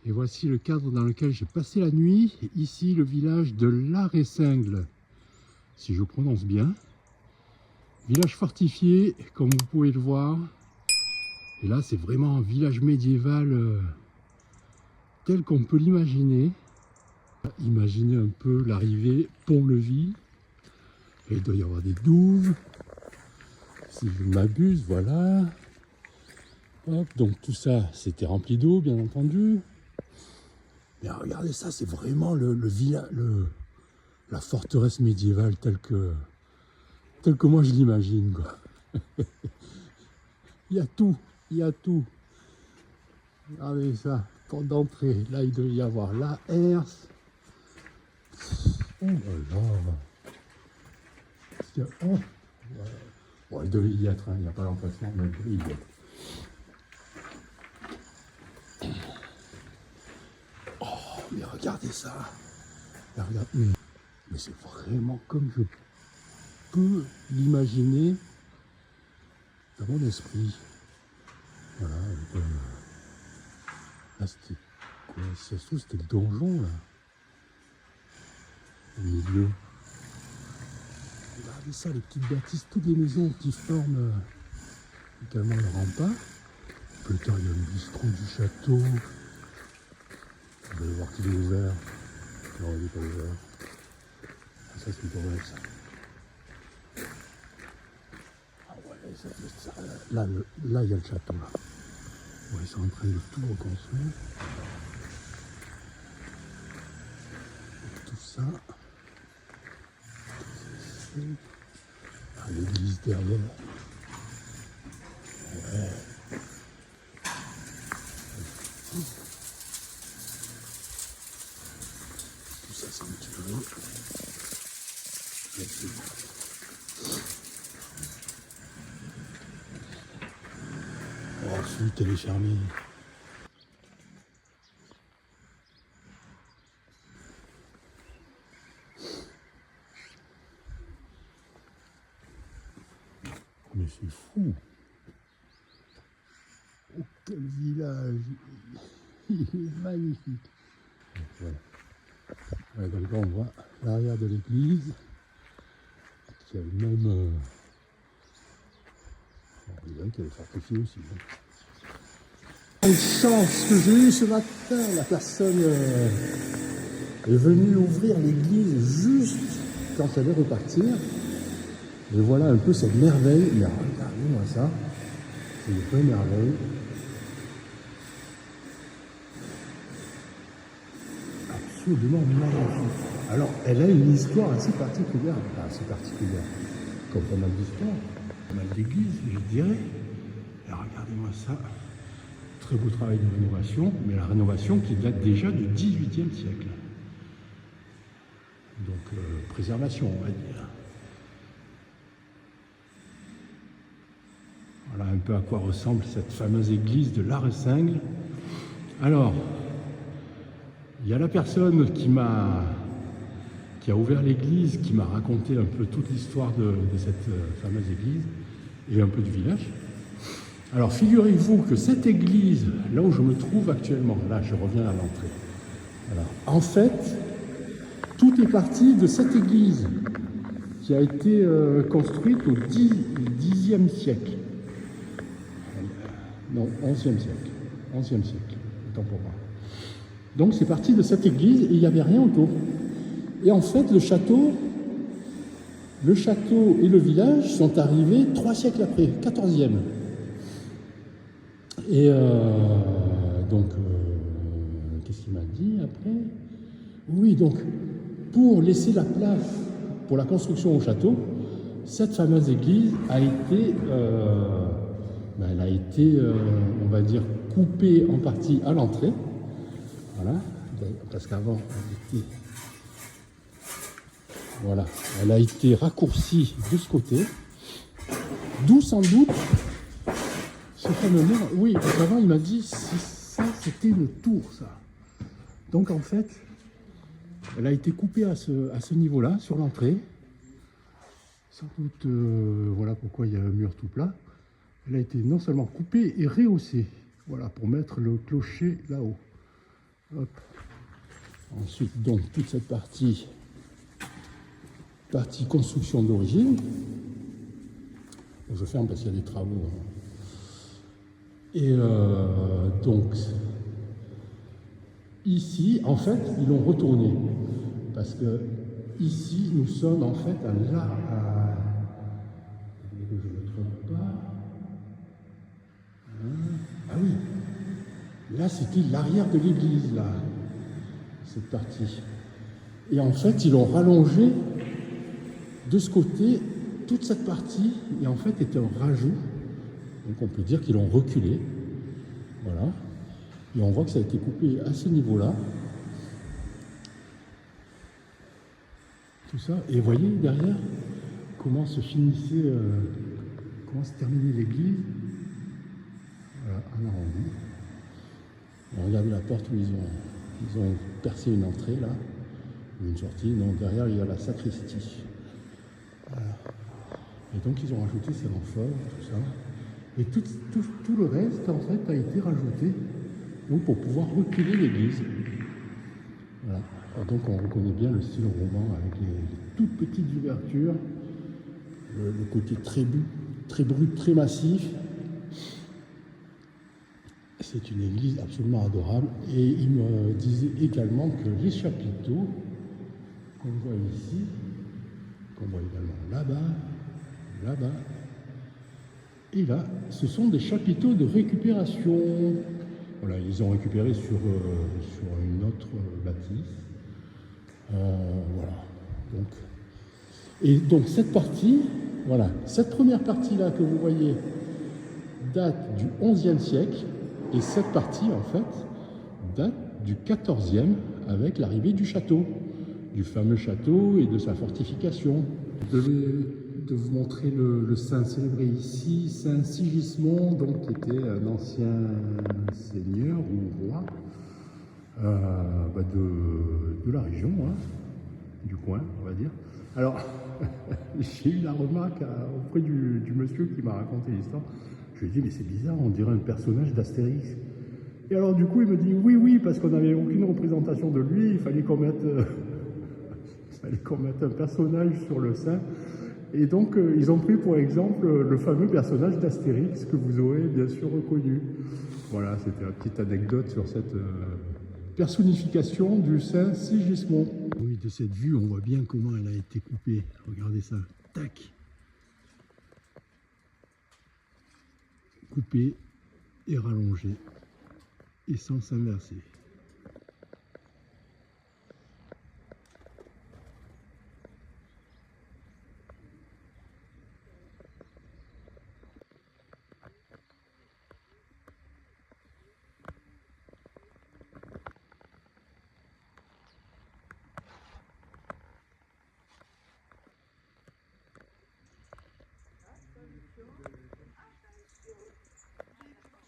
Et voici le cadre dans lequel j'ai passé la nuit. Ici, le village de Larressingle, si je prononce bien. Village fortifié, comme vous pouvez le voir. Et là, c'est vraiment un village médiéval tel qu'on peut l'imaginer. Imaginez un peu l'arrivée pont-levis. Et il doit y avoir des douves. Si je ne m'abuse, voilà. Hop, donc tout ça, c'était rempli d'eau, bien entendu. Mais regardez ça, c'est vraiment la forteresse médiévale telle que moi je l'imagine, quoi. Il y a tout, il y a tout. Regardez ça, porte d'entrée. Là, il doit y avoir la herse. Oh là là. Oh. Bon, il devait y être, hein, il n'y a pas l'emplacement, mais il devait y être. Oh, mais regardez ça. Mais c'est vraiment comme je peux l'imaginer dans mon esprit. Voilà. Là, c'était quoi? Si ça se trouve, c'était le donjon, là. Au milieu. Regardez ça, les petites bâtisses, toutes les maisons qui forment également le rempart. Plus tard, il y a le bistrot du château. Vous allez voir qu'il est ouvert. Non, il n'est pas ouvert. Ça, c'est pas vrai, ça. Ah ouais, ça, là, il y a le château, là. Ouais, ils sont en train de tout reconstruire. Et tout ça. Ah, l'église derrière. Ouais. Tout ça, c'est un petit peu long. Oh, flûte, elle est fermée. Mais c'est fou. Oh, quel village. Il est magnifique. Voilà. Ouais, donc là, on voit l'arrière de l'église. Qui a le même... on dirait qu'elle est fortifiée aussi. Hein. Quelle chance que j'ai eu ce matin. La personne est venue ouvrir l'église juste quand elle allait repartir. Et voilà un peu cette merveille. Mais regardez-moi ça. C'est une vraie merveille. Absolument magnifique. Alors, elle a une histoire assez particulière. Enfin, assez particulière. Comme pas mal d'histoires. Pas mal d'églises, je dirais. Et regardez-moi ça. Très beau travail de rénovation. Mais la rénovation qui date déjà du XVIIIe siècle. Donc, préservation, on va dire. Voilà un peu à quoi ressemble cette fameuse église de Larressingle. Alors, il y a la personne qui a ouvert l'église, qui m'a raconté un peu toute l'histoire de cette fameuse église et un peu du village. Alors, figurez-vous que cette église, là où je me trouve actuellement, là je reviens à l'entrée. Alors, en fait, tout est parti de cette église qui a été construite au Xe siècle. Non, 11e siècle. 11e siècle, autant pour moi. Donc c'est parti de cette église et il n'y avait rien autour. Et en fait, le château et le village sont arrivés 3 siècles après, 14e. Et donc, qu'est-ce qu'il m'a dit après? Oui, donc, pour laisser la place pour la construction au château, cette fameuse église a été... elle a été, on va dire, coupée en partie à l'entrée. Voilà, parce qu'avant, elle a été raccourcie de ce côté. D'où sans doute ce fameux mur. Oui, parce qu'avant, il m'a dit ça, c'était une tour, ça. Donc, en fait, elle a été coupée à ce niveau-là, sur l'entrée. Sans doute, voilà pourquoi il y a un mur tout plat. Elle a été non seulement coupée et rehaussée, voilà, pour mettre le clocher là-haut. Hop. Ensuite, donc, toute cette partie construction d'origine. Je ferme parce qu'il y a des travaux. Et donc, ici, en fait, ils l'ont retourné. Parce que ici, nous sommes en fait là, que je ne me trompe pas. Ah oui, là c'était l'arrière de l'église, là, cette partie. Et en fait, ils l'ont rallongé de ce côté, toute cette partie, et en fait, était un rajout. Donc on peut dire qu'ils l'ont reculé. Voilà. Et on voit que ça a été coupé à ce niveau-là. Tout ça. Et vous voyez derrière comment se finissait, comment se terminait l'église. Voilà, un arrondi. Regardez la porte où ils ont percé une entrée là, une sortie. Donc derrière il y a la sacristie. Voilà. Et donc ils ont rajouté ces renforts, tout ça. Et tout le reste en fait a été rajouté donc, pour pouvoir reculer l'église. Voilà. Donc on reconnaît bien le style roman avec les toutes petites ouvertures, le côté très brut, très massif. C'est une église absolument adorable. Et il me disait également que les chapiteaux qu'on voit ici, qu'on voit également là-bas, et là, ce sont des chapiteaux de récupération. Voilà, ils ont récupéré sur une autre bâtisse. Voilà. Et donc cette partie, voilà, cette première partie-là que vous voyez date du XIe siècle. Et cette partie, en fait, date du XIVe avec l'arrivée du château, du fameux château et de sa fortification. De vous montrer le saint célébré ici, Saint Sigismond, donc, qui était un ancien seigneur ou roi de la région, hein, du coin, on va dire. Alors, j'ai eu la remarque auprès du monsieur qui m'a raconté l'histoire. Je lui ai dit, mais c'est bizarre, on dirait un personnage d'Astérix. Et alors, du coup, il me dit, oui, parce qu'on n'avait aucune représentation de lui, il fallait qu'on mette un personnage sur le sein. Et donc, ils ont pris pour exemple le fameux personnage d'Astérix que vous aurez bien sûr reconnu. Voilà, c'était une petite anecdote sur cette personnification du Saint Sigismond. Oui, de cette vue, on voit bien comment elle a été coupée. Regardez ça. Tac. Coupée et rallongée. Et sans s'inverser.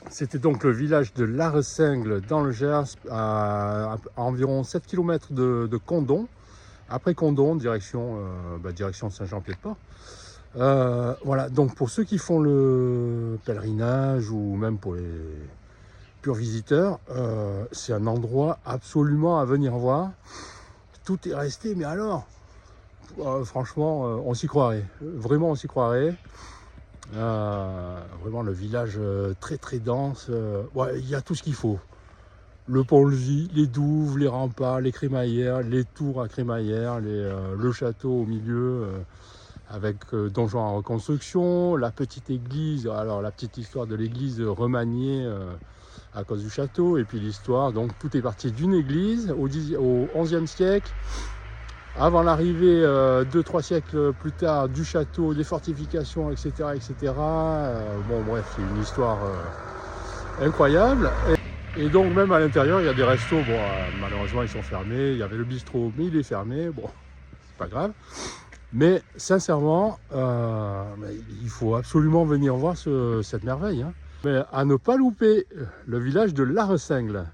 C'était donc le village de Laresingle dans le Gers, à environ 7 km de Condom. Après Condom, direction Saint-Jean-Pied-de-Port. Voilà, donc pour ceux qui font le pèlerinage ou même pour les purs visiteurs, c'est un endroit absolument à venir voir. Tout est resté, mais alors, franchement, on s'y croirait. Vraiment, on s'y croirait. Vraiment le village très dense, ouais, il y a tout ce qu'il faut. Le pont-levis, les douves, les remparts, les crémaillères, les tours à crémaillères, le château au milieu avec donjon en reconstruction, la petite église, alors la petite histoire de l'église remaniée à cause du château, et puis l'histoire, donc tout est parti d'une église au XIe siècle. Avant l'arrivée, 2-3 siècles plus tard, du château, des fortifications, etc. Bon, bref, c'est une histoire incroyable. Et donc, même à l'intérieur, il y a des restos. Bon, malheureusement, ils sont fermés. Il y avait le bistrot, mais il est fermé. Bon, c'est pas grave. Mais sincèrement, il faut absolument venir voir cette merveille. Hein. Mais à ne pas louper le village de Laresingle.